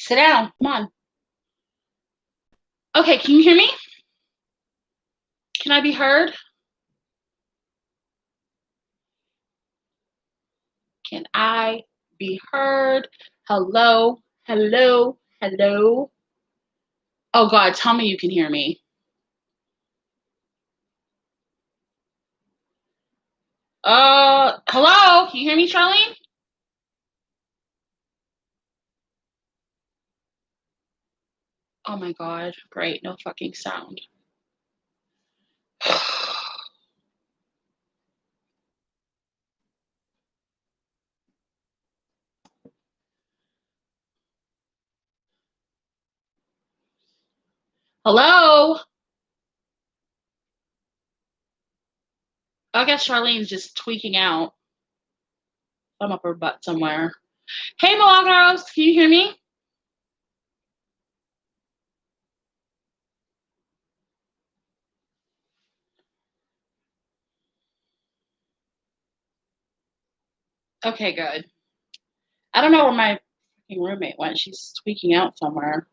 Sit down. Come on. Okay, can you hear me? Can I be heard? Can I be heard? Hello? Hello? Hello? Oh God, tell me you can hear me. Hello? Can you hear me, Charlene? Oh my God, great. No fucking sound. Hello? I guess Charlene's just tweaking out. I'm up her butt somewhere. Hey, Milagros, can you hear me? Okay, good. I don't know where my fucking roommate went. She's tweaking out somewhere.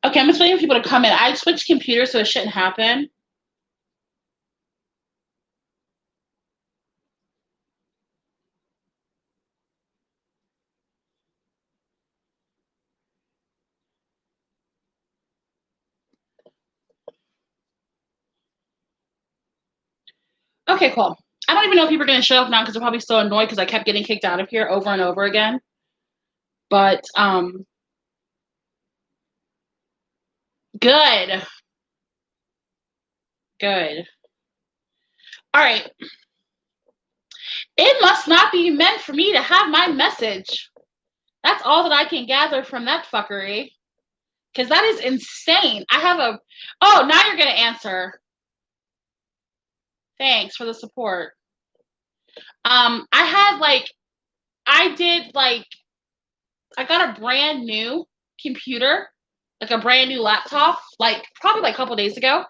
Okay, I'm just waiting for people to come in. I switched computers so it shouldn't happen. Okay, cool. I don't even know if people are going to show up now because they're probably so annoyed because I kept getting kicked out of here over and over again. But good, good. All right. It must not be meant for me to have my message. That's all that I can gather from that fuckery. Because that is insane. I have a. Oh, now you're going to answer. Thanks for the support. I had like, I did like, I got a brand new computer, like a brand new laptop, like probably like a couple days ago.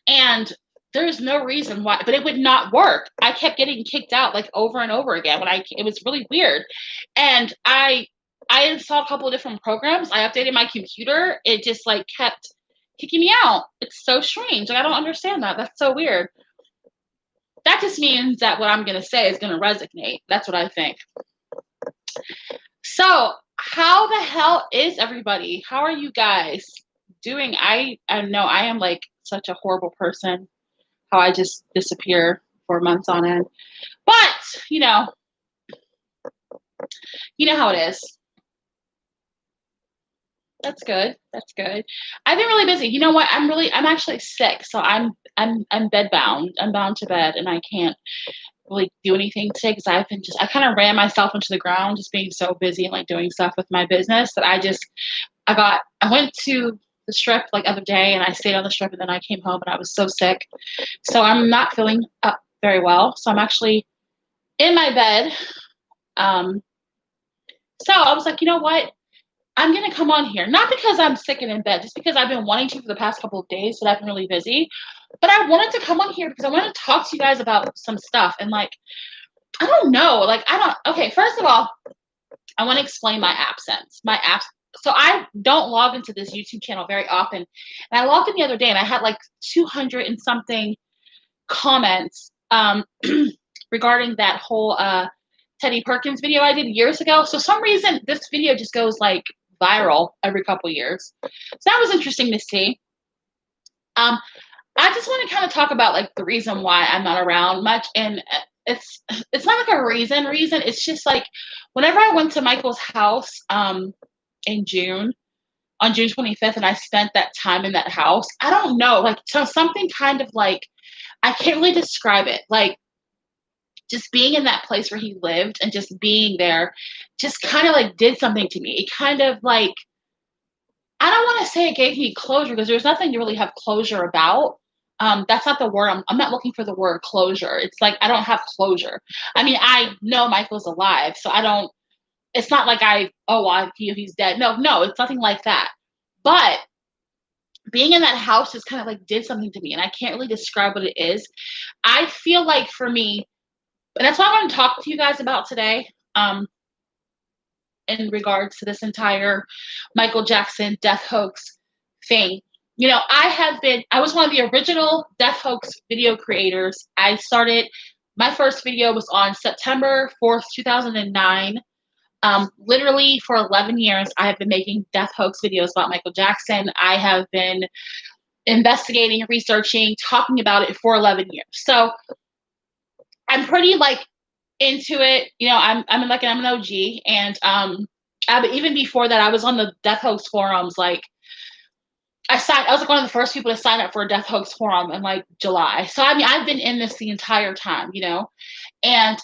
And there's no reason why, but it would not work. I kept getting kicked out like over and over again it was really weird. And I installed a couple of different programs. I updated my computer. It just like kept kicking me out. It's so strange. Like, I don't understand that. That's so weird. That just means that what I'm going to say is going to resonate. That's what I think. So, how the hell is everybody? How are you guys doing? I know I am like such a horrible person. How I just disappear for months on end. But, you know, you know how it is. That's good. That's good. I've been really busy. You know what? I'm actually sick, so I'm bed bound. I'm bound to bed, and I can't really do anything today because I kind of ran myself into the ground just being so busy and like doing stuff with my business that I went to the strip like other day and I stayed on the strip and then I came home and I was so sick. So I'm not feeling up very well. So I'm actually in my bed. Um, so I was like, you know what? I'm gonna come on here, not because I'm sick and in bed, just because I've been wanting to for the past couple of days, but I've been really busy. But I wanted to come on here because I wanted to talk to you guys about some stuff. And like, I don't know, like I don't. Okay, first of all, I want to explain my absence. My abs. So I don't log into this YouTube channel very often, and I logged in the other day, and I had like 200 and something comments regarding that whole Teddy Perkins video I did years ago. So some reason this video just goes like viral every couple years. So that was interesting to see. Um, I just want to kind of talk about like the reason why I'm not around much, and it's not like a reason. It's just like whenever I went to Michael's house in June on June 25th, and I spent that time in that house. I don't know, like so something kind of like I can't really describe it. Like just being in that place where he lived and just being there just kind of like did something to me. It kind of like I don't want to say it gave me closure because there's nothing to really have closure about. That's not the word. I'm not looking for the word closure. It's like I don't have closure. I mean, I know Michael's alive, so I don't. It's not like he's dead. No, it's nothing like that. But being in that house just kind of like did something to me, and I can't really describe what it is. I feel like for me, But that's what I want to talk to you guys about today. Um, in regards to this entire Michael Jackson death hoax thing. You know, I was one of the original death hoax video creators. I started, my first video was on September 4th, 2009. Literally for 11 years, I have been making death hoax videos about Michael Jackson. I have been investigating, researching, talking about it for 11 years. So I'm pretty like into it. You know, I'm an OG, and even before that, I was on the death hoax forums. Like I was like one of the first people to sign up for a death hoax forum in like July. So I mean, I've been in this the entire time, you know, and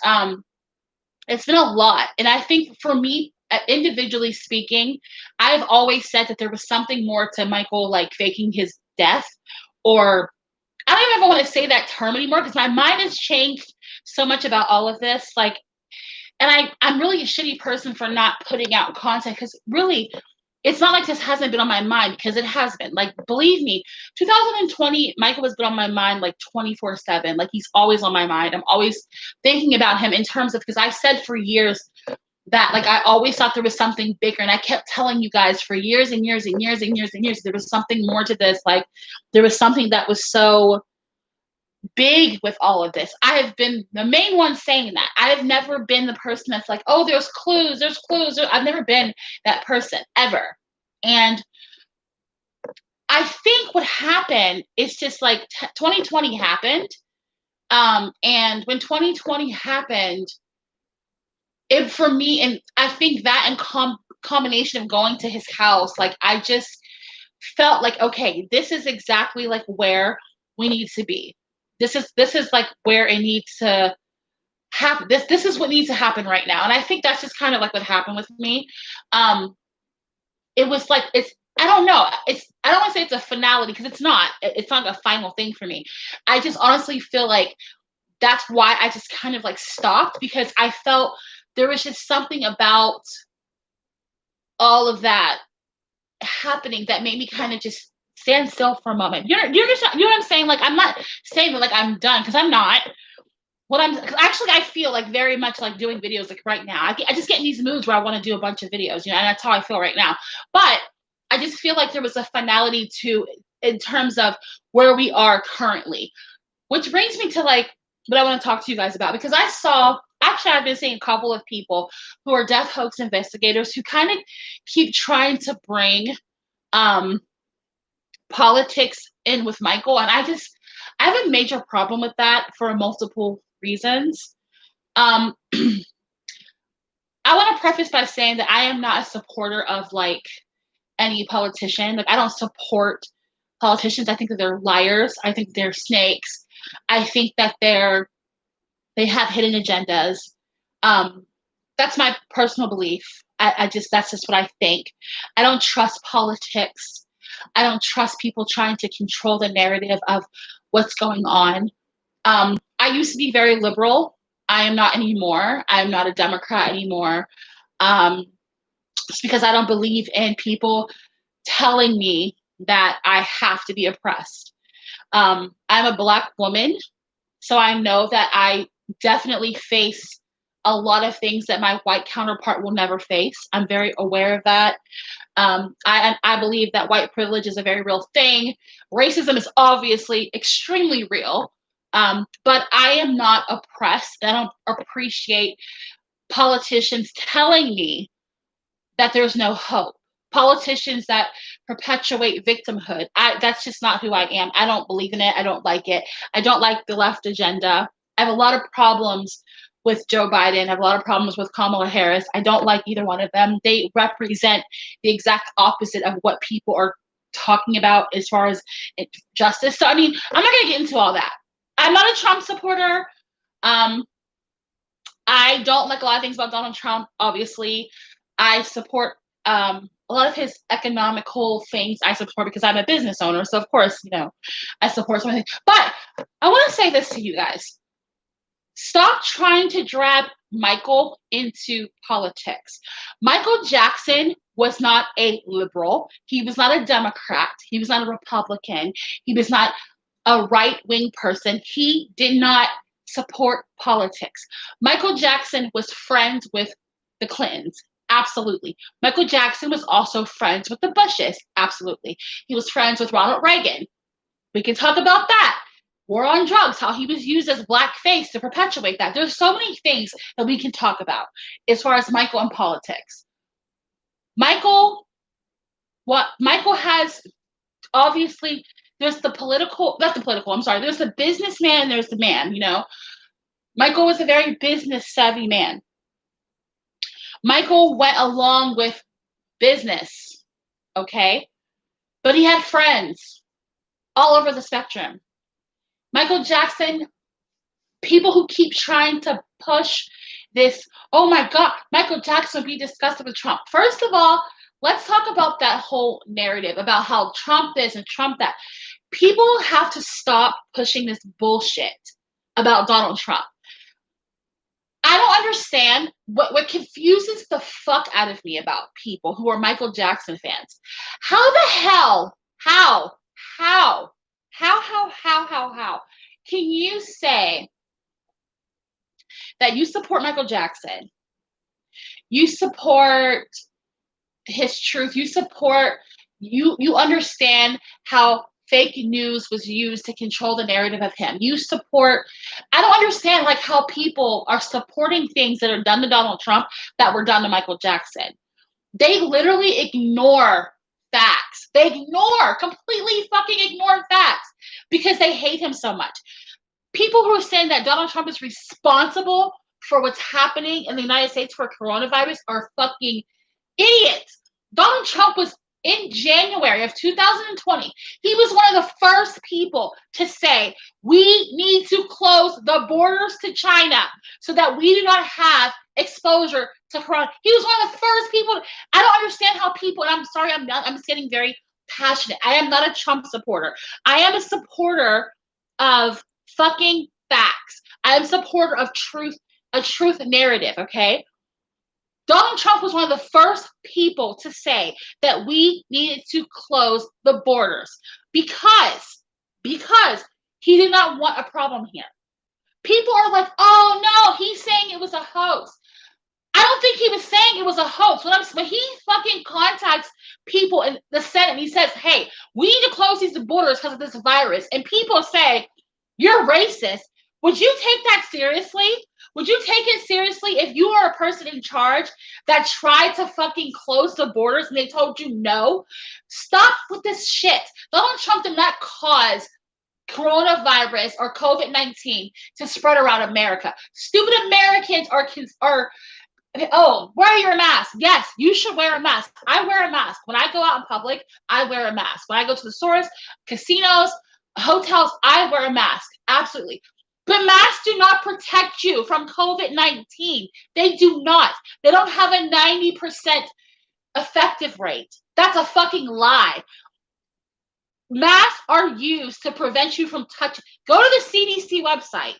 it's been a lot. And I think for me, individually speaking, I've always said that there was something more to Michael like faking his death, or I don't even want to say that term anymore because my mind has changed so much about all of this. Like, and I'm really a shitty person for not putting out content because really, it's not like this hasn't been on my mind because it has been. Like, believe me, 2020, Michael has been on my mind like 24/7. Like, he's always on my mind. I'm always thinking about him in terms of, because I said for years that like I always thought there was something bigger, and I kept telling you guys for years and years and years and years and years there was something more to this. Like, there was something that was so big with all of this. I have been the main one saying that. I have never been the person that's like, oh, there's clues, there's clues. I've never been that person ever. And I think what happened is just like 2020 happened. And when 2020 happened, it for me, and I think that in combination of going to his house, like I just felt like, okay, this is exactly like where we need to be. This is like where it needs to happen. This is what needs to happen right now. And I think that's just kind of like what happened with me. Um, it was like I don't know. I don't want to say it's a finality because it's not. It's not a final thing for me. I just honestly feel like that's why I just kind of like stopped because I felt there was just something about all of that happening that made me kind of just stand still for a moment. You understand? You know what I'm saying? Like I'm not saying that like I'm done because I'm not. What I'm actually, I feel like very much like doing videos like right now. I just get in these moods where I want to do a bunch of videos, you know, and that's how I feel right now. But I just feel like there was a finality to in terms of where we are currently, which brings me to like what I want to talk to you guys about because I saw actually I've been seeing a couple of people who are death hoax investigators who kind of keep trying to bring um politics in with Michael, and I have a major problem with that for multiple reasons. Um, I want to preface by saying that I am not a supporter of like any politician. Like I don't support politicians. I think that they're liars. I think they're snakes. I think that they have hidden agendas. Um, that's my personal belief. I just that's just what I think. I don't trust politics. I don't trust people trying to control the narrative of what's going on. I used to be very liberal. I am not anymore. I'm not a Democrat anymore. Um, it's because I don't believe in people telling me that I have to be oppressed. I'm a Black woman, so I know that I definitely face a lot of things that my white counterpart will never face. I'm very aware of that. I believe that white privilege is a very real thing. Racism is obviously extremely real. But I am not oppressed. I don't appreciate politicians telling me that there's no hope. Politicians that perpetuate victimhood. That's just not who I am. I don't believe in it. I don't like it. I don't like the left agenda. I have a lot of problems with Joe Biden. I have a lot of problems with Kamala Harris. I don't like either one of them. They represent the exact opposite of what people are talking about as far as justice. So, I mean, I'm not going to get into all that. I'm not a Trump supporter. Um, I don't like a lot of things about Donald Trump, obviously. I support a lot of his economical things I support because I'm a business owner. So, of course, you know, I support something. But I want to say this to you guys. Stop trying to drag Michael into politics. Michael Jackson was not a liberal. He was not a Democrat. He was not a Republican. He was not a right wing person. He did not support politics. Michael Jackson was friends with the Clintons. Absolutely. Michael Jackson was also friends with the Bushes. Absolutely. He was friends with Ronald Reagan. We can talk about that. War on drugs, how he was used as blackface to perpetuate that. There's so many things that we can talk about as far as Michael and politics. Michael has obviously there's the political, not the political, I'm sorry, there's the businessman and there's the man, you know. Michael was a very business savvy man. Michael went along with business, okay? But he had friends all over the spectrum. Michael Jackson, people who keep trying to push this, oh my God, Michael Jackson would be disgusted with Trump. First of all, let's talk about that whole narrative about how Trump this and Trump that. People have to stop pushing this bullshit about Donald Trump. I don't understand what confuses the fuck out of me about people who are Michael Jackson fans. How the hell, how can you say that you support Michael Jackson? You support his truth. You understand how fake news was used to control the narrative of him. I don't understand like how people are supporting things that are done to Donald Trump that were done to Michael Jackson. They literally ignore facts. They completely fucking ignore facts because they hate him so much. People who are saying that Donald Trump is responsible for what's happening in the United States for coronavirus are fucking idiots. Donald Trump was in January of 2020. He was one of the first people to say, we need to close the borders to China so that we do not have exposure to corona. He was one of the first people. I don't understand how people, and I'm sorry, I'm just getting very passionate. I am not a Trump supporter. I am a supporter of fucking facts. I am a supporter of a truth narrative, okay? Donald Trump was one of the first people to say that we needed to close the borders because he did not want a problem here. People are like, oh no, he's saying it was a hoax. I don't think he was saying it was a hoax. When he fucking contacts people in the Senate and he says, hey, we need to close these borders because of this virus, and people say, you're racist, would you take that seriously? Would you take it seriously if you are a person in charge that tried to fucking close the borders and they told you no? Stop with this shit. Donald Trump did not cause coronavirus or COVID-19 to spread around America. Stupid Americans are oh, wear your mask. Yes, you should wear a mask. I wear a mask. When I go out in public, I wear a mask. When I go to the stores, casinos, hotels, I wear a mask. Absolutely. But masks do not protect you from COVID-19. They do not. They don't have a 90% effective rate. That's a fucking lie. Masks are used to prevent you from touching. Go to the CDC website.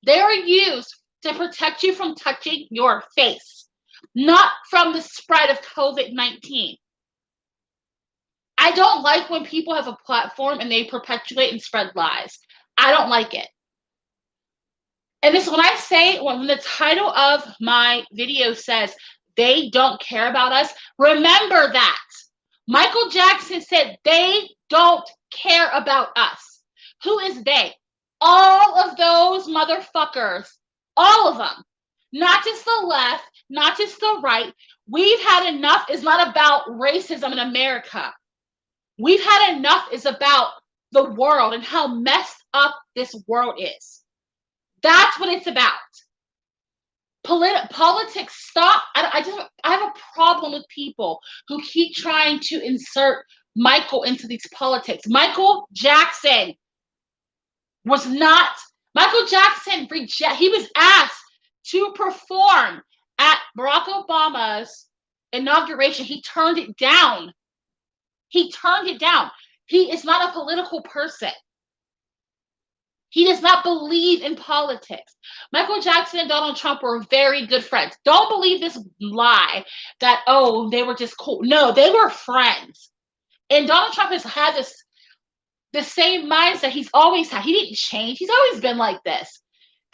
They are used to protect you from touching your face, not from the spread of COVID-19. I don't like when people have a platform and they perpetuate and spread lies. I don't like it. And this, when I say, when the title of my video says, they don't care about us, remember that. Michael Jackson said, they don't care about us. Who is they? All of those motherfuckers. All of them. Not just the left, not just the right. We've had enough. It's not about racism in America. We've had enough. It's about the world and how messed up this world is. That's what it's about. Politics, stop. I have a problem with people who keep trying to insert Michael into these politics. Michael Jackson was not. Michael Jackson he was asked to perform at Barack Obama's inauguration. He turned it down. He turned it down. He is not a political person. He does not believe in politics. Michael Jackson and Donald Trump were very good friends. Don't believe this lie that, oh, they were just cool. No, they were friends. And Donald Trump has had the same mindset he's always had. He didn't change. He's always been like this.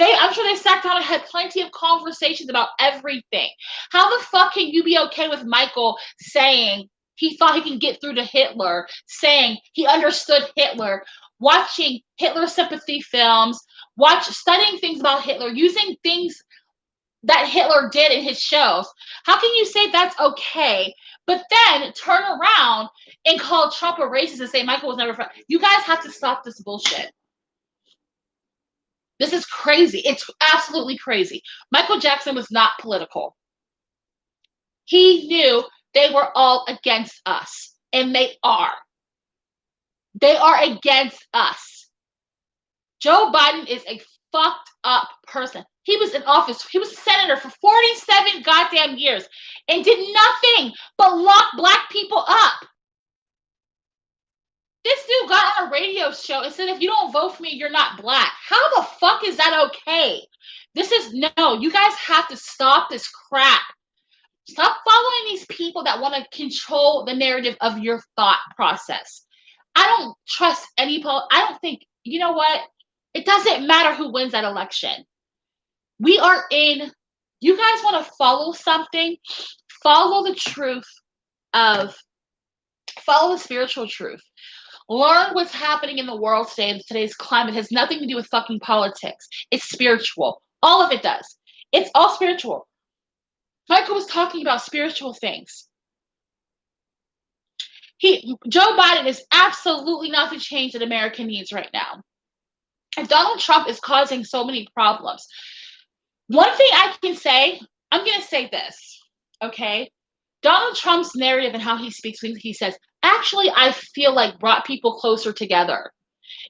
I'm sure they sat down and had plenty of conversations about everything. How the fuck can you be okay with Michael saying he thought he can get through to Hitler, saying he understood Hitler, watching Hitler sympathy films, studying things about Hitler, using things that Hitler did in his shows? How can you say that's okay, but then turn around and call Trump a racist and say Michael was never friend? You guys have to stop this bullshit. This is crazy. It's absolutely crazy. Michael Jackson was not political. He knew they were all against us, and they are. They are against us. Joe Biden is a fucked up person. He was in office. He was a senator for 47 goddamn years and did nothing but lock black people up. This dude got on a radio show and said, if you don't vote for me, you're not black. How the fuck is that okay? No, you guys have to stop this crap. Stop following these people that want to control the narrative of your thought process. I don't trust any I don't think, you know what? It doesn't matter who wins that election. You guys want to follow something, follow the spiritual truth. Learn what's happening in the world today, and today's climate has nothing to do with fucking politics. It's spiritual. All of it does. It's all spiritual. Michael was talking about spiritual things. Joe Biden is absolutely not the change that America needs right now. And Donald Trump is causing so many problems. One thing I can say, I'm going to say this, okay? Donald Trump's narrative and how he speaks, he says, actually, I feel like brought people closer together.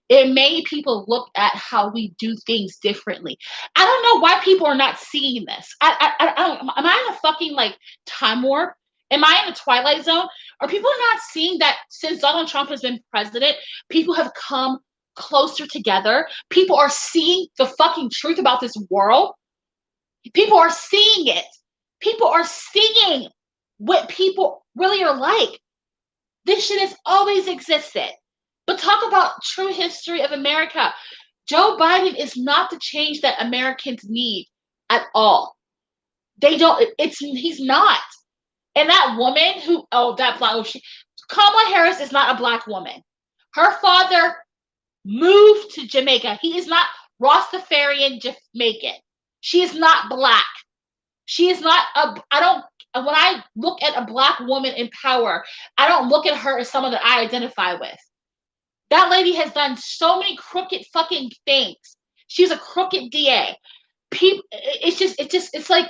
It made people look at how we do things differently. I don't know why people are not seeing this. Am I in a fucking time warp? Am I in a twilight zone? Are people not seeing that since Donald Trump has been president, people have come closer together? People are seeing the fucking truth about this world. People are seeing it. People are seeing what people really are like. This shit has always existed. But talk about true history of America. Joe Biden is not the change that Americans need at all. He's not. And that woman Kamala Harris is not a black woman. Her father moved to Jamaica. He is not Rastafarian Jamaican. She is not black. She is not when I look at a black woman in power, I don't look at her as someone that I identify with. That lady has done so many crooked fucking things. She's a crooked DA. It's like,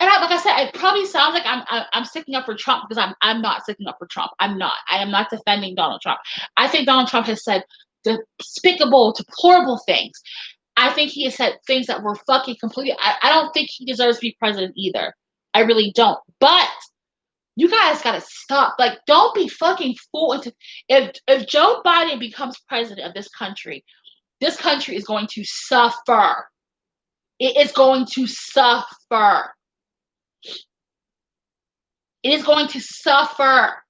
and like I said, it probably sounds like I'm sticking up for Trump because I'm not sticking up for Trump. I'm not. I am not defending Donald Trump. I think Donald Trump has said despicable, deplorable things. I think he has said things that were fucking completely. I don't think he deserves to be president either. I really don't. But you guys gotta stop. Don't be fucking fooled. If Joe Biden becomes president of this country is going to suffer. It is going to suffer. It is going to suffer.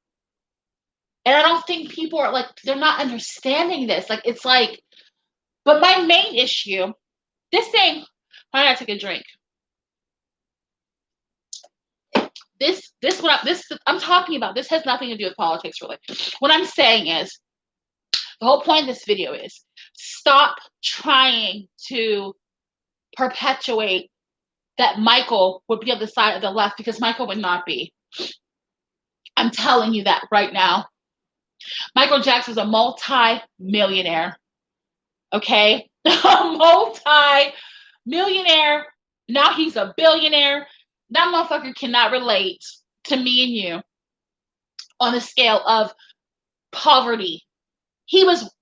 And I don't think people are they're not understanding this. But my main issue, this thing, I gotta take a drink. I'm talking about, this has nothing to do with politics, really. What I'm saying is, the whole point of this video is, stop trying to perpetuate that Michael would be on the side of the left, because Michael would not be. I'm telling you that right now. Michael Jackson was a multi-millionaire. Okay? A multi-millionaire. Now he's a billionaire. That motherfucker cannot relate to me and you on the scale of poverty.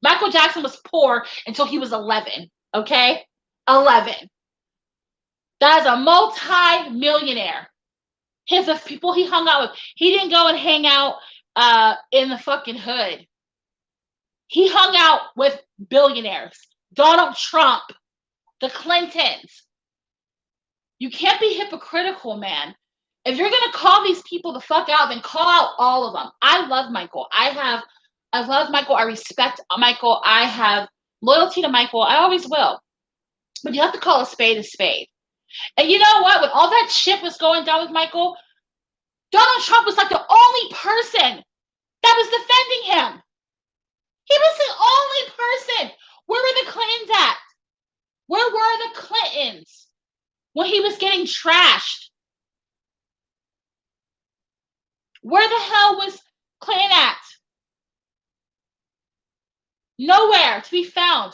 Michael Jackson was poor until he was 11. Okay? 11. That is a multi-millionaire. The people he hung out with, he didn't go and hang out in the fucking hood. He hung out with billionaires. Donald Trump, the Clintons. You can't be hypocritical, man. If you're going to call these people the fuck out, then call out all of them. I love Michael. I love Michael. I respect Michael. I have loyalty to Michael. I always will. But you have to call a spade a spade. And you know what? When all that shit was going down with Michael, Donald Trump was like the only person that was defending him. He was the only person. Where were the Clintons at? Where were the Clintons when he was getting trashed? Where the hell was Clinton at? Nowhere to be found.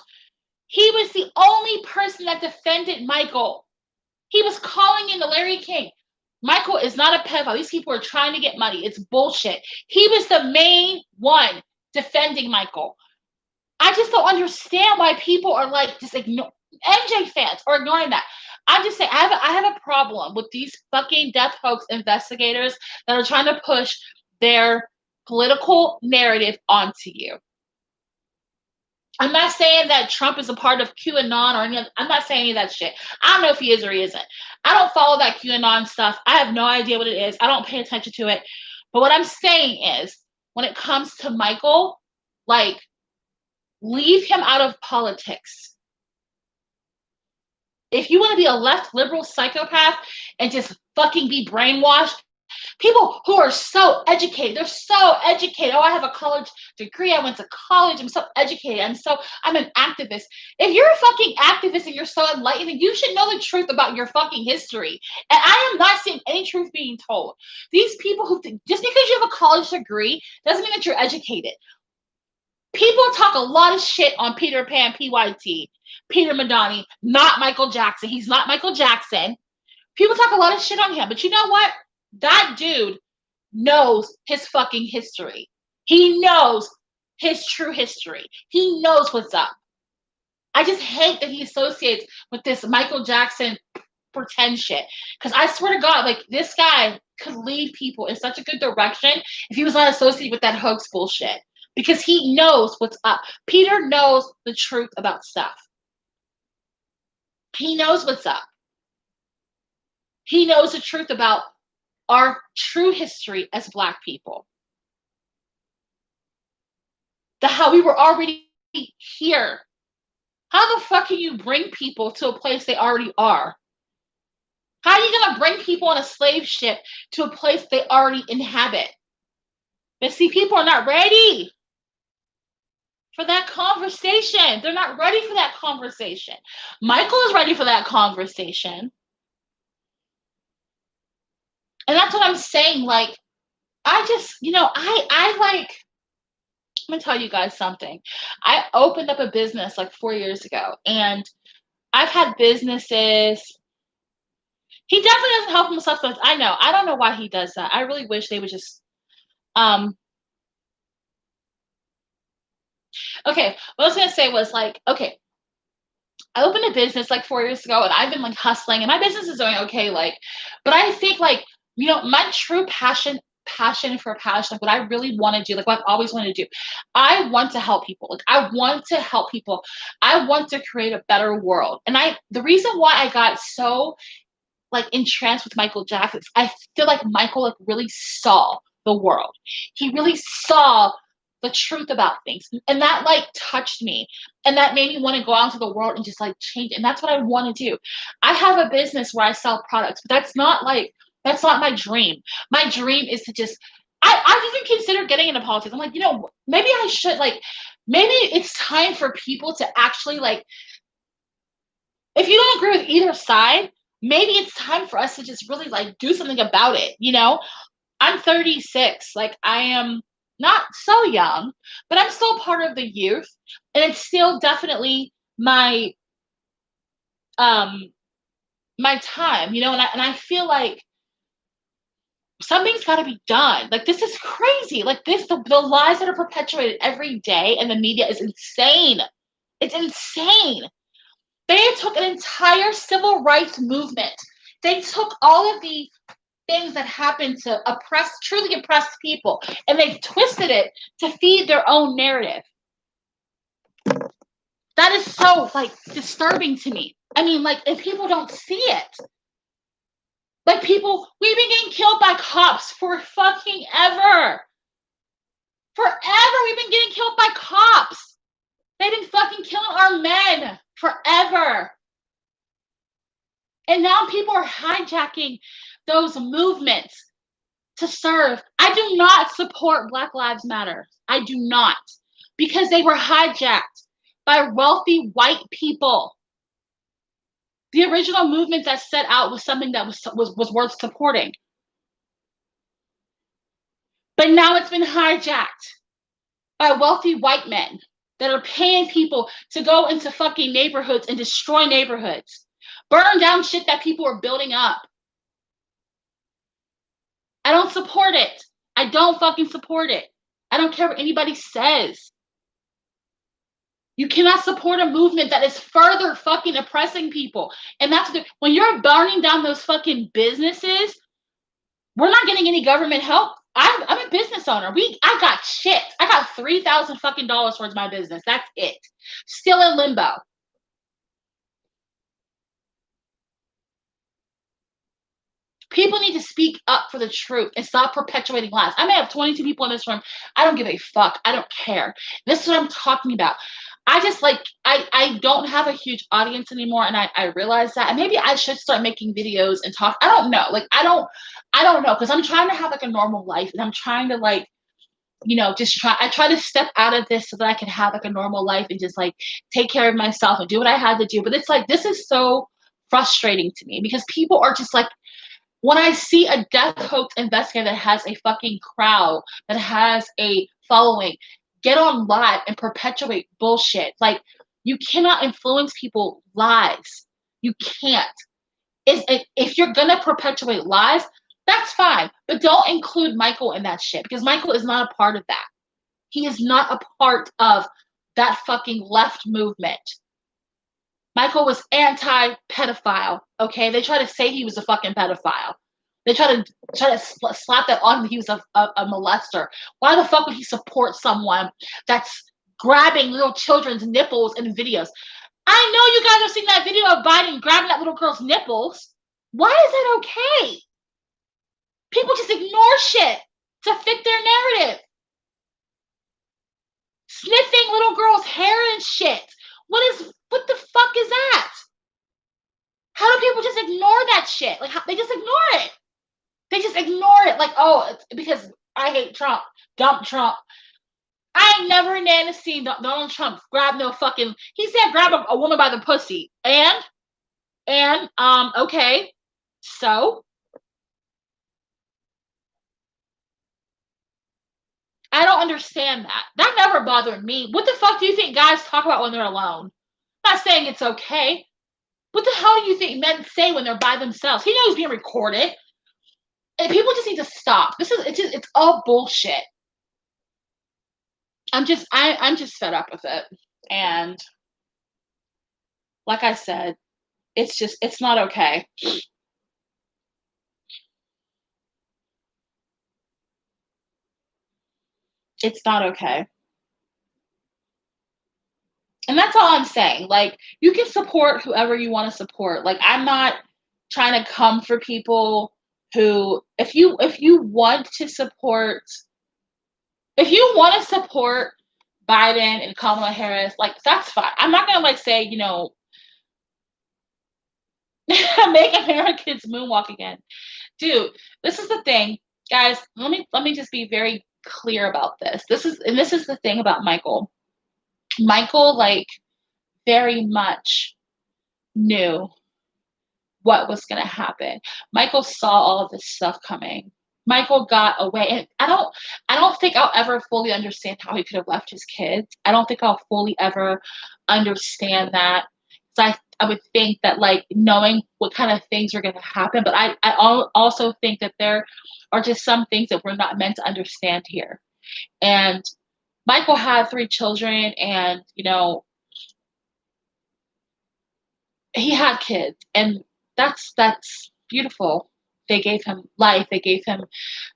He was the only person that defended Michael. He was calling in the Larry King. Michael is not a pedophile. These people are trying to get money. It's bullshit. He was the main one defending Michael. I just don't understand why people are like just ignore MJ fans are ignoring that. I'm just saying I have a problem with these fucking death hoax investigators that are trying to push their political narrative onto you. I'm not saying that Trump is a part of QAnon or any other, I'm not saying any of that shit. I don't know if he is or he isn't. I don't follow that QAnon stuff. I have no idea what it is. I don't pay attention to it. But what I'm saying is, when it comes to Michael, like, leave him out of politics. If you want to be a left liberal psychopath and just fucking be brainwashed, people who are so educated, they're so educated. Oh, I have a college degree. I went to college. I'm so educated. I'm an activist. If you're a fucking activist and you're so enlightened, then you should know the truth about your fucking history. And I am not seeing any truth being told. These people who, just because you have a college degree doesn't mean that you're educated. People talk a lot of shit on Peter Pan, PYT, Peter Madani, not Michael Jackson. He's not Michael Jackson. People talk a lot of shit on him, but you know what? That dude knows his fucking history. He knows his true history. He knows what's up. I just hate that he associates with this Michael Jackson pretend shit. Because I swear to God, like, this guy could lead people in such a good direction if he was not associated with that hoax bullshit. Because he knows what's up. Peter knows the truth about stuff. He knows what's up. He knows the truth about our true history as Black people. How we were already here. How the fuck can you bring people to a place they already are? How are you going to bring people on a slave ship to a place they already inhabit? But see, people are not ready for that conversation. They're not ready for that conversation. Michael is ready for that conversation. And that's what I'm saying. Like, I just, I like, I'm going to tell you guys something. I opened up a business like 4 years ago, and I've had businesses. He definitely doesn't help himself. I know. I don't know why he does that. I really wish they would just, okay, what I was going to say was like, okay, I opened a business like 4 years ago, and I've been like hustling, and my business is doing okay. Like, but I think like, my true passion for passion, like what I really want to do, like what I've always wanted to do. I want to help people. Like, I want to help people. I want to create a better world. And the reason why I got so like entranced with Michael Jackson, I feel like Michael like really saw the world. He really saw the truth about things. And that like touched me. And that made me want to go out into the world and just like change it. And that's what I want to do. I have a business where I sell products, but that's not my dream. My dream is to just I've even considered getting into politics. I'm like, maybe I should, like, maybe it's time for people to actually, like, if you don't agree with either side, maybe it's time for us to just really like do something about it. I'm 36. Like, I am not so young, but I'm still part of the youth, and it's still definitely um my time, and I feel like something's got to be done. Like, this is crazy. Like, the lies that are perpetuated every day in the media is insane. It's insane. They took an entire civil rights movement. They took all of the things that happened to truly oppressed people, and they twisted it to feed their own narrative. That is so, like, disturbing to me. I mean, like, if people don't see it. Like, we've been getting killed by cops for fucking ever. Forever we've been getting killed by cops. They've been fucking killing our men forever. And now people are hijacking those movements to serve. I do not support Black Lives Matter. I do not. Because they were hijacked by wealthy white people. The original movement that set out was something that was worth supporting. But now it's been hijacked by wealthy white men that are paying people to go into fucking neighborhoods and destroy neighborhoods, burn down shit that people are building up. I don't support it. I don't fucking support it. I don't care what anybody says. You cannot support a movement that is further fucking oppressing people. And that's when you're burning down those fucking businesses, we're not getting any government help. I'm a business owner. I got shit. I got $3,000 fucking dollars towards my business. That's it. Still in limbo. People need to speak up for the truth and stop perpetuating lies. I may have 22 people in this room. I don't give a fuck. I don't care. This is what I'm talking about. I just I don't have a huge audience anymore, and I realize that. And maybe I should start making videos and talk. I don't know. I don't know, because I'm trying to have like a normal life, and I'm trying to I try to step out of this so that I can have like a normal life and just like take care of myself and do what I had to do. But it's like this is so frustrating to me because people are just like, when I see a death hoax investigator that has a fucking crowd, that has a following, get on live and perpetuate bullshit. Like, you cannot influence people lies. You can't. If you're gonna perpetuate lies, that's fine. But don't include Michael in that shit, because Michael is not a part of that. He is not a part of that fucking left movement. Michael was anti-pedophile. Okay, they try to say he was a fucking pedophile. They try to slap that on him. He was a molester. Why the fuck would he support someone that's grabbing little children's nipples in videos? I know you guys have seen that video of Biden grabbing that little girl's nipples. Why is that okay? People just ignore shit to fit their narrative. Sniffing little girls' hair and shit. What the fuck is that? How do people just ignore that shit? Like, they just ignore it. They just ignore it. Like, oh, it's because I hate Trump. Dump Trump. I ain't never seen Donald Trump grab no fucking. He said grab a woman by the pussy. Okay. So I don't understand that. That never bothered me. What the fuck do you think guys talk about when they're alone? I'm not saying it's okay. What the hell do you think men say when they're by themselves? He knows he's being recorded. And people just need to stop. It's all bullshit. I'm just fed up with it. And like I said, it's not okay. It's not okay. And that's all I'm saying. Like, you can support whoever you want to support. Like, I'm not trying to come for people who, if you want to support, if you want to support Biden and Kamala Harris, like, that's fine. I'm not gonna like say, make Americans moonwalk again. Dude, this is the thing, guys. Let me just be very clear about this. This is the thing about Michael. Michael, like, very much knew what was going to happen. Michael saw all of this stuff coming. Michael got away, and I don't think I'll ever fully understand how he could have left his kids. I don't think I'll fully ever understand that. So I would think that, like, knowing what kind of things are going to happen, but I also think that there are just some things that we're not meant to understand here. And Michael had 3 children, and he had kids, and that's beautiful. They gave him life, they gave him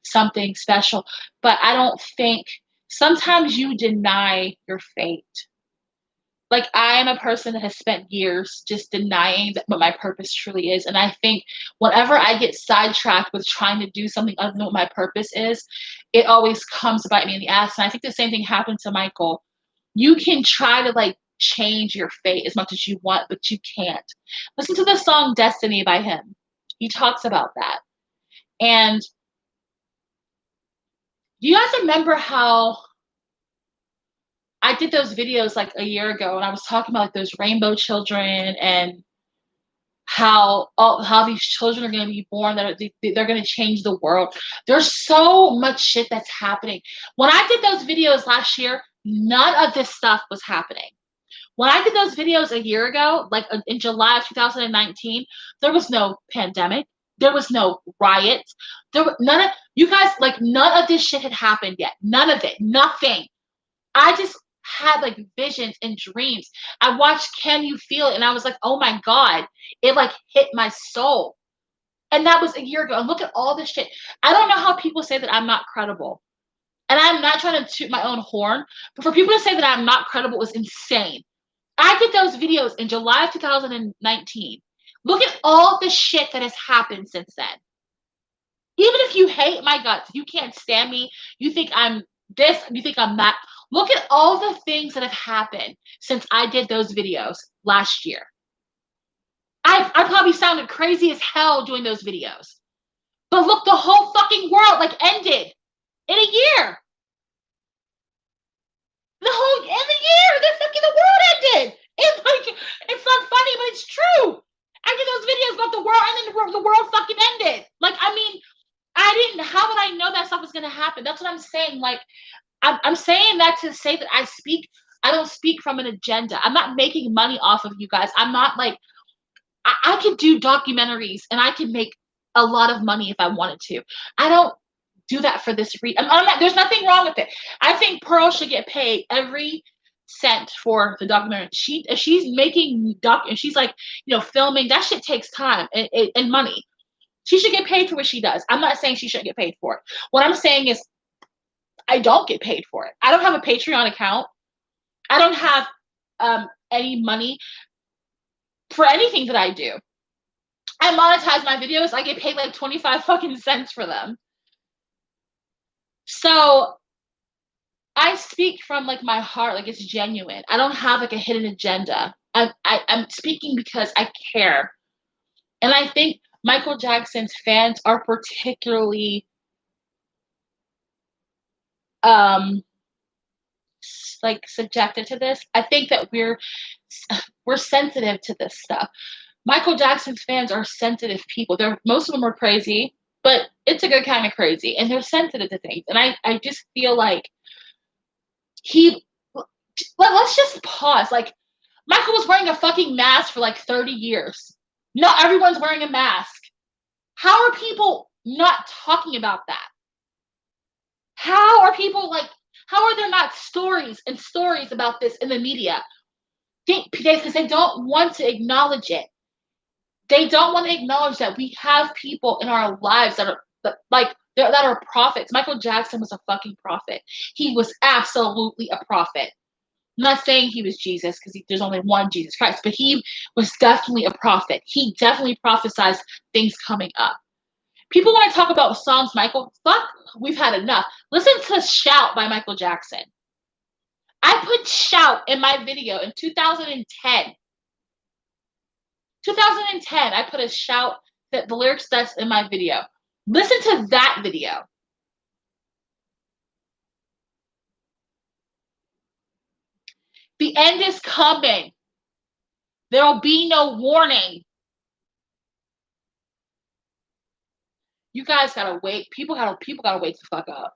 something special. But I don't think, sometimes you deny your fate. Like, I am a person that has spent years just denying what my purpose truly is. And I think whenever I get sidetracked with trying to do something other than what my purpose is, it always comes to bite me in the ass. And I think the same thing happened to Michael. You can try to, like, change your fate as much as you want, but you can't. Listen to the song Destiny by him. He talks about that. And do you guys remember how I did those videos like a year ago and I was talking about like those rainbow children and how these children are going to be born that they're going to change the world. There's so much shit that's happening. When I did those videos last year, none of this stuff was happening. When I did those videos a year ago, like in July of 2019, there was no pandemic. There was no riots. There were none of you guys like none of this shit had happened yet. None of it. Nothing. I just had like visions and dreams. I watched Can You Feel It? And I was like, oh my God, it like hit my soul. And that was a year ago. And look at all this shit. I don't know how people say that I'm not credible. And I'm not trying to toot my own horn, but for people to say that I'm not credible is insane. I did those videos in July of 2019. Look at all the shit that has happened since then. Even if you hate my guts, you can't stand me, you think I'm this, you think I'm that. Look at all the things that have happened since I did those videos last year. I probably sounded crazy as hell doing those videos. But look, the whole fucking world like ended in a year. In the year, the world ended. It's like it's not funny, but it's true. I did those videos about the world, and then the world fucking ended. Like, I mean, I didn't. How would I know that stuff was gonna happen? That's what I'm saying. Like, I'm saying that to say that I don't speak from an agenda. I'm not making money off of you guys. I'm not like I could do documentaries and I could make a lot of money if I wanted to. I don't do that for this reason. There's nothing wrong with it. I think Pearl should get paid every cent for the documentary. If she's making and she's like, filming, that shit takes time and money. She should get paid for what she does. I'm not saying she shouldn't get paid for it. What I'm saying is I don't get paid for it. I don't have a Patreon account. I don't have any money for anything that I do. I monetize my videos. I get paid like 25 fucking cents for them. So I speak from like my heart, like it's genuine. I don't have like a hidden agenda. I'm speaking because I care. And I think Michael Jackson's fans are particularly like subjected to this. I think that we're sensitive to this stuff. Michael Jackson's fans are sensitive people. Most of them are crazy, but it's a good kind of crazy, and they're sensitive to things. And I just feel like let's just pause. Like, Michael was wearing a fucking mask for like 30 years. Not everyone's wearing a mask. How are people not talking about that? How are there not stories and stories about this in the media? Because they don't want to acknowledge it. They don't want to acknowledge that we have people in our lives that are prophets. Michael Jackson was a fucking prophet. He was absolutely a prophet. I'm not saying he was Jesus because there's only one Jesus Christ, but he was definitely a prophet. He definitely prophesied things coming up. People want to talk about songs, Michael. Fuck, we've had enough. Listen to Shout by Michael Jackson. I put Shout in my video in 2010. 2010, I put a Shout, that the lyrics that's in my video. Listen to that video. The end is coming. There'll be no warning. You guys gotta wait. People gotta wake the fuck up.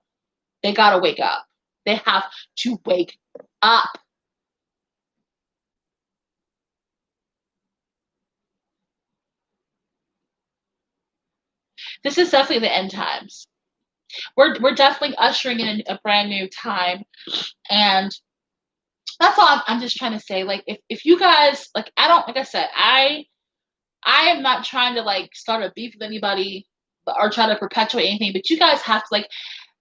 They gotta wake up. They have to wake up. This is definitely the end times. We're definitely ushering in a brand new time, and that's all I'm just trying to say. Like, if you guys like I said, I am not trying to like start a beef with anybody or try to perpetuate anything, but you guys have to like,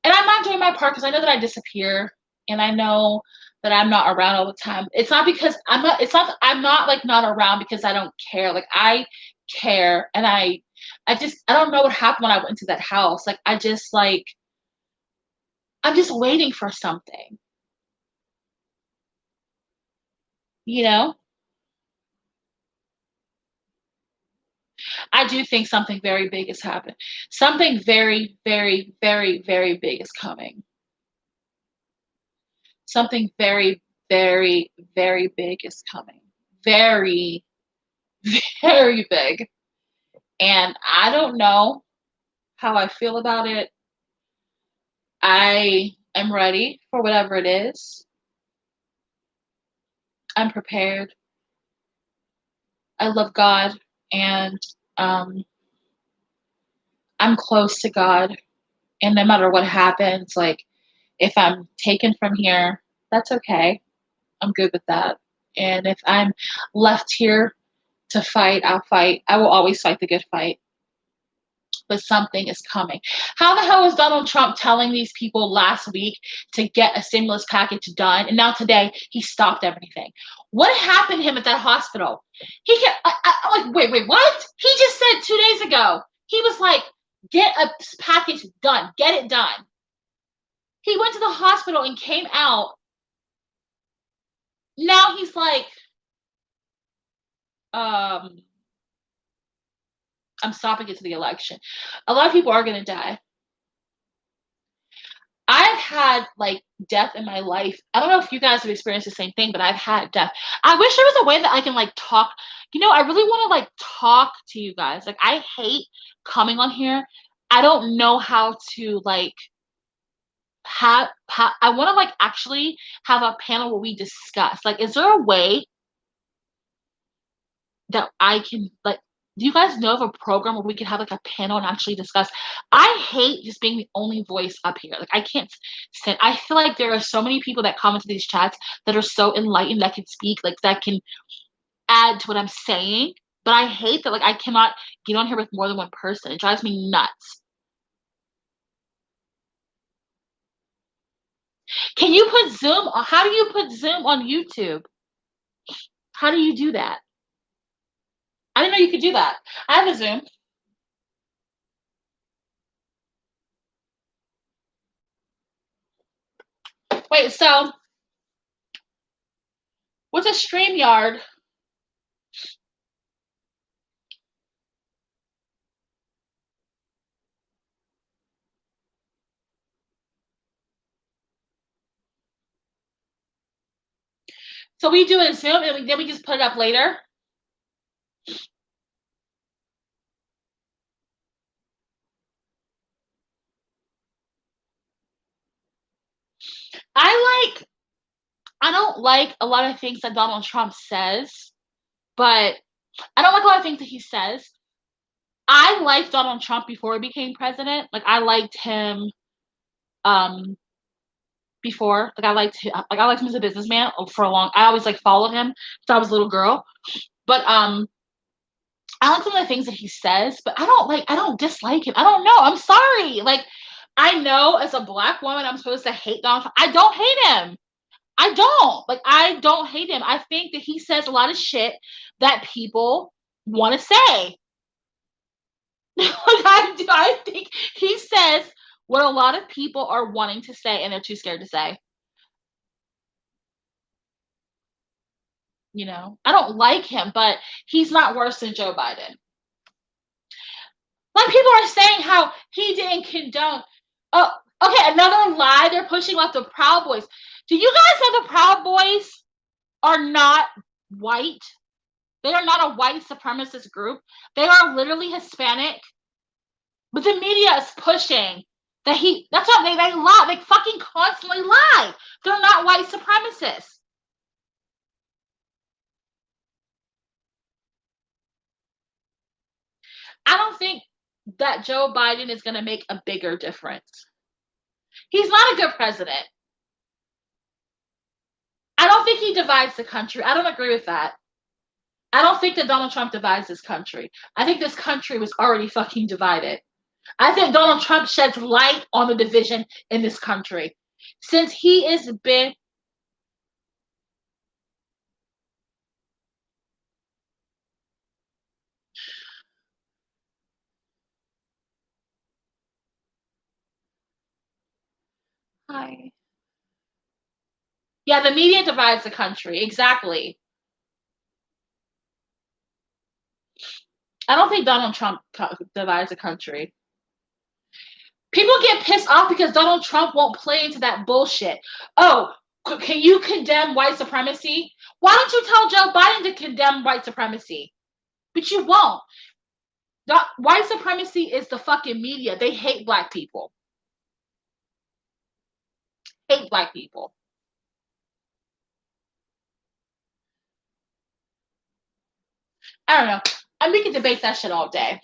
and I'm not doing my part because I know that I disappear and I know that I'm not around all the time. It's not because I'm not like not around because I don't care. Like, I care, and I don't know what happened when I went to that house. Like, I'm just waiting for something. You know? I do think something very big is happening. Something very, very, very, very big is coming. Something very, very, very big is coming. Very, very big. And I don't know how I feel about it. I am ready for whatever it is. I'm prepared. I love God and um, I'm close to God. And no matter what happens, like if I'm taken from here, that's okay. I'm good with that. And if I'm left here to fight, I'll fight. I will always fight the good fight. But something is coming. How the hell was Donald Trump telling these people last week to get a stimulus package done, and now today he stopped everything? What happened to him at that hospital? He can I'm like, wait, what? He just said 2 days ago. He was like, get a package done, get it done. He went to the hospital and came out. Now he's like, um, I'm stopping it to the election. A lot of people are gonna die. I've had like death in my life. I don't know if you guys have experienced the same thing, but I've had death. I wish there was a way that I can like talk. I really want to like talk to you guys. Like I hate coming on here. I don't know how to like I want to like actually have a panel where we discuss. Like is there a way that I can like do you guys know of a program where we could have like a panel and actually discuss? I hate just being the only voice up here. Like I can't stand. I feel like there are so many people that comment to these chats that are so enlightened that can speak, like that can add to what I'm saying. But I hate that like I cannot get on here with more than one person. It drives me nuts. Can you put Zoom? How do you put Zoom on YouTube? How do you do that? I didn't know you could do that. I have a Zoom. Wait, so what's a StreamYard? So we do a Zoom and then we just put it up later. I don't like a lot of things that Donald Trump says, but I don't like a lot of things that he says. I liked Donald Trump before he became president. Like I liked him um before. I liked him as a businessman for a long I always like followed him since I was a little girl. But I like some of the things that he says, but I don't dislike him. I don't know. I'm sorry. Like I know as a black woman I'm supposed to hate Donald Trump. I don't hate him. I don't. Like, I don't hate him. I think that he says a lot of shit that people want to say. I think he says what a lot of people are wanting to say and they're too scared to say. I don't like him, but he's not worse than Joe Biden. Like, people are saying how he didn't condone. Oh, okay, another lie they're pushing about the Proud Boys. Do you guys know the Proud Boys are not white? They are not a white supremacist group. They are literally Hispanic. But the media is pushing that's what they lie. They fucking constantly lie. They're not white supremacists. I don't think that Joe Biden is going to make a bigger difference. He's not a good president. I don't think he divides the country. I don't agree with that. I don't think that Donald Trump divides this country. I think this country was already fucking divided. I think Donald Trump sheds light on the division in this country. Since he has been. Hi. Yeah, the media divides the country. Exactly. I don't think Donald Trump divides the country. People get pissed off because Donald Trump won't play into that bullshit. Oh, can you condemn white supremacy? Why don't you tell Joe Biden to condemn white supremacy? But you won't. White supremacy is the fucking media. They hate black people. Hate black people. I don't know. We can debate that shit all day.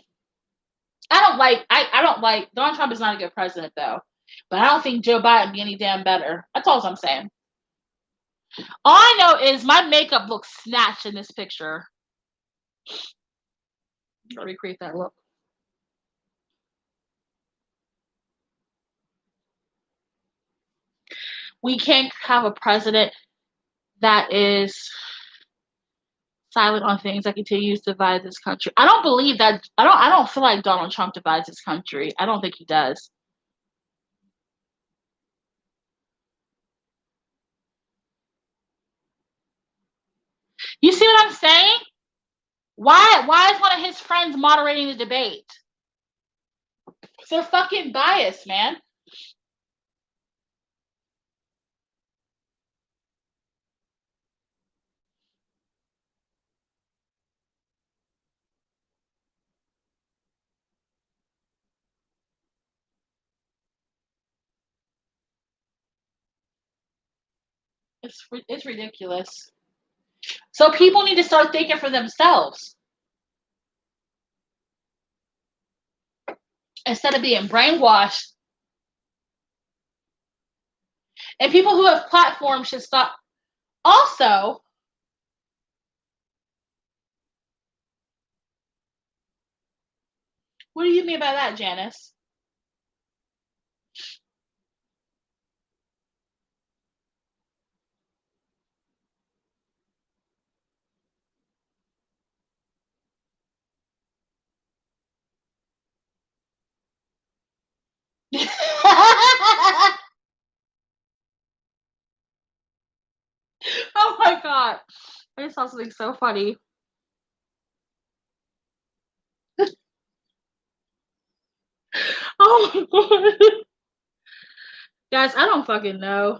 I don't like Donald Trump is not a good president though. But I don't think Joe Biden be any damn better. That's all I'm saying. All I know is my makeup looks snatched in this picture. Let me recreate that look. We can't have a president that is silent on things that continues to divide this country. I don't believe that. I don't feel like Donald Trump divides this country. I don't think he does. You see what I'm saying? Why is one of his friends moderating the debate? They're fucking biased, man. It's ridiculous. So people need to start thinking for themselves instead of being brainwashed. And people who have platforms should stop. Also, what do you mean by that, Janice? Oh my god. I just saw something so funny. Oh my god. Guys, I don't fucking know.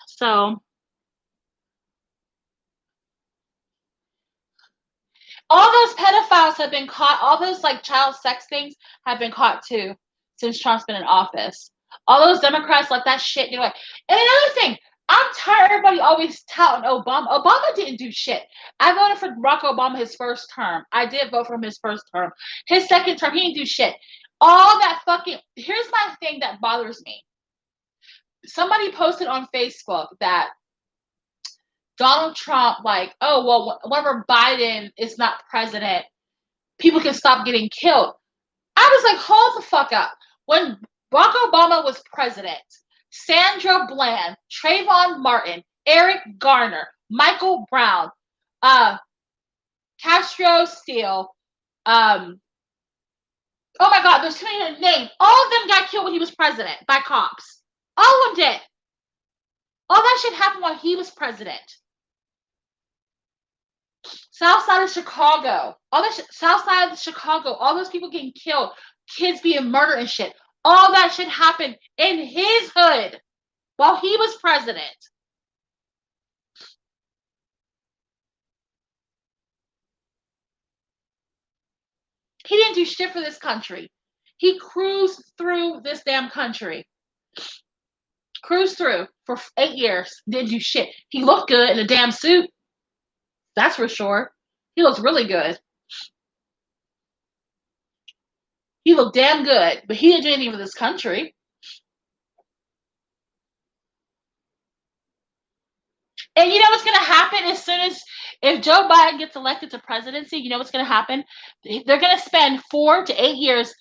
So all those pedophiles have been caught, all those like child sex things have been caught too since Trump's been in office. All those Democrats let that shit get away. And another thing, I'm tired of everybody always touting Obama. Obama didn't do shit. I voted for Barack Obama his first term. I did vote for him his first term. His second term, he didn't do shit. All that fucking. Here's my thing that bothers me. Somebody posted on Facebook that Donald Trump, like, oh, well, whenever Biden is not president, people can stop getting killed. I was like, hold the fuck up. When Barack Obama was president, Sandra Bland, Trayvon Martin, Eric Garner, Michael Brown, Castro Steele, oh my god, there's too many names. All of them got killed when he was president by cops. All of them did. All that shit happened while he was president. South side of Chicago, south side of Chicago, all those people getting killed, kids being murdered and shit. All that shit happened in his hood while he was president. He didn't do shit for this country. He cruised through this damn country. Cruised through for 8 years. Didn't do shit. He looked good in a damn suit. That's for sure. He looks really good. He looked damn good, but he didn't do anything for this country. And you know what's going to happen as soon as, if Joe Biden gets elected to presidency, you know what's going to happen? They're going to spend 4 to 8 years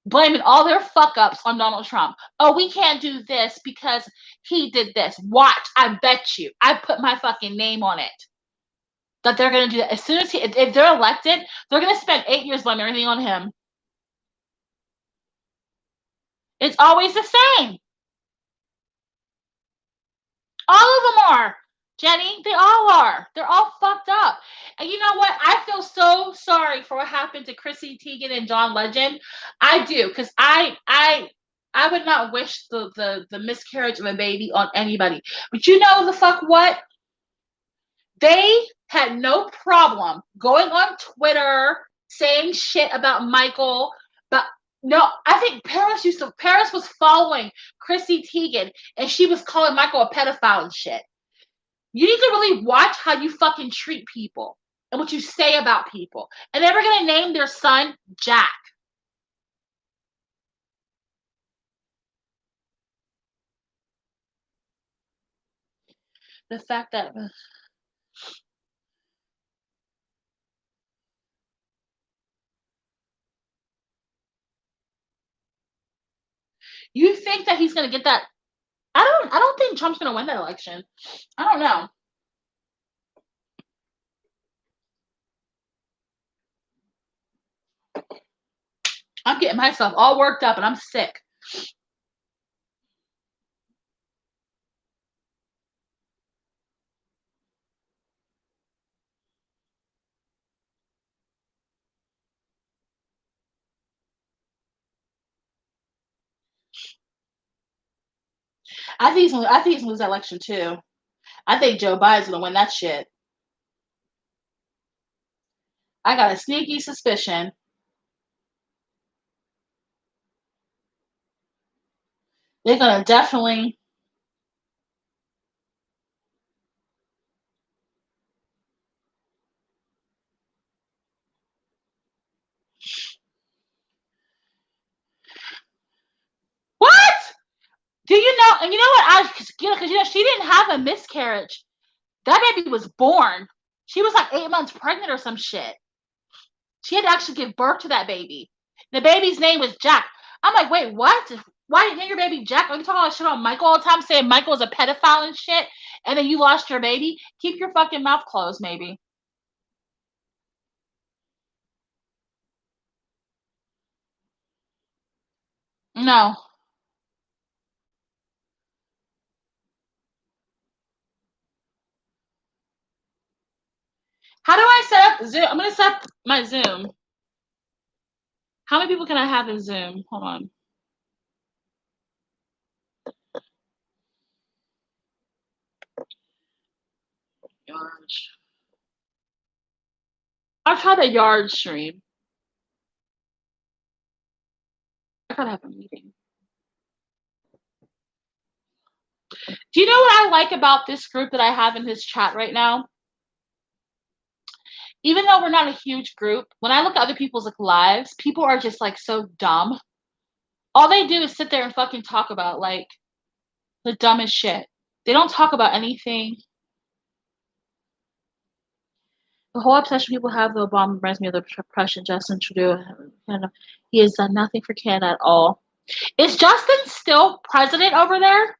blaming all their fuck ups on Donald Trump. Oh, we can't do this because he did this. Watch, I bet you. I put my fucking name on it. That they're going to do that. As soon as if they're elected, they're going to spend 8 years blaming everything on him. It's always the same. All of them are. Jenny, they all are. They're all fucked up. And you know what? I feel so sorry for what happened to Chrissy Teigen and John Legend. I do, because I would not wish the miscarriage of a baby on anybody. But you know the fuck what? They had no problem going on Twitter saying shit about Michael. But no, I think Paris was following Chrissy Teigen and she was calling Michael a pedophile and shit. You need to really watch how you fucking treat people and what you say about people. And they were gonna name their son Jack. The fact that you think that he's gonna get that. I don't think Trump's gonna win that election. I don't know. I'm getting myself all worked up and I'm sick. I think he's gonna lose that election too. I think Joe Biden's gonna win that shit. I got a sneaky suspicion. They're gonna definitely. What? Do you know? And you know what? Because she didn't have a miscarriage. That baby was born. She was like 8 months pregnant or some shit. She had to actually give birth to that baby. The baby's name was Jack. I'm like, wait, what? Why did you name your baby Jack? Are you talking about shit on Michael all the time, saying Michael is a pedophile and shit, and then you lost your baby? Keep your fucking mouth closed, maybe. No. How do I set up Zoom? I'm gonna set up my Zoom. How many people can I have in Zoom? Hold on. Yard. I'll try the yard stream. I gotta have a meeting. Do you know what I like about this group that I have in this chat right now? Even though we're not a huge group, when I look at other people's like lives, people are just like so dumb. All they do is sit there and fucking talk about like the dumbest shit. They don't talk about anything. The whole obsession people have with Obama reminds me of the Prussian Justin Trudeau. He has done nothing for Canada at all. Is Justin still president over there?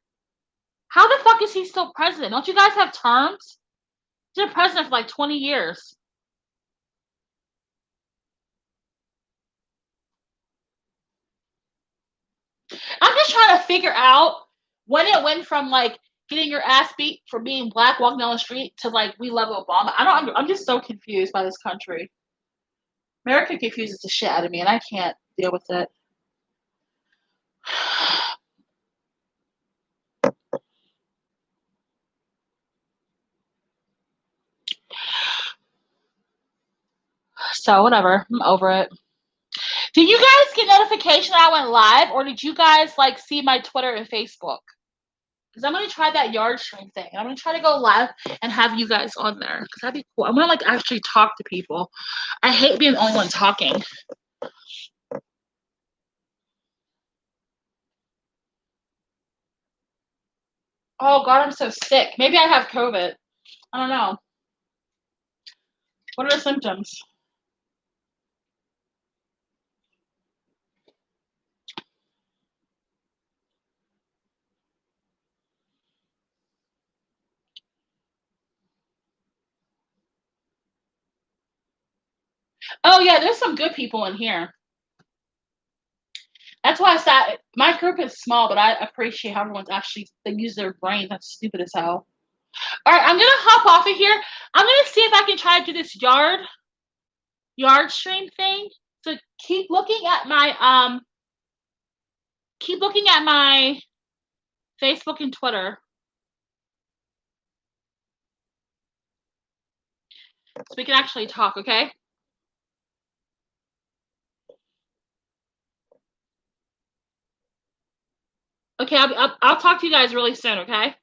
How the fuck is he still president? Don't you guys have terms? He's been president for like 20 years. I'm just trying to figure out when it went from like getting your ass beat for being black walking down the street to like we love Obama. I don't. I'm just so confused by this country. America confuses the shit out of me, and I can't deal with it. So whatever. I'm over it. Did you guys get notification I went live, or did you guys like see my Twitter and Facebook? Because I'm gonna try that yard stream thing. I'm gonna try to go live and have you guys on there. Because that'd be cool. I'm gonna like actually talk to people. I hate being the only one talking. Oh god, I'm so sick. Maybe I have COVID. I don't know. What are the symptoms? Oh yeah, there's some good people in here. That's why I sat. My group is small, but I appreciate how everyone's actually they use their brain. That's stupid as hell. All right, I'm gonna hop off of here. I'm gonna see if I can try to do this yard stream thing. So keep looking at my Facebook and Twitter so we can actually talk, okay? Okay, I'll talk to you guys really soon, okay?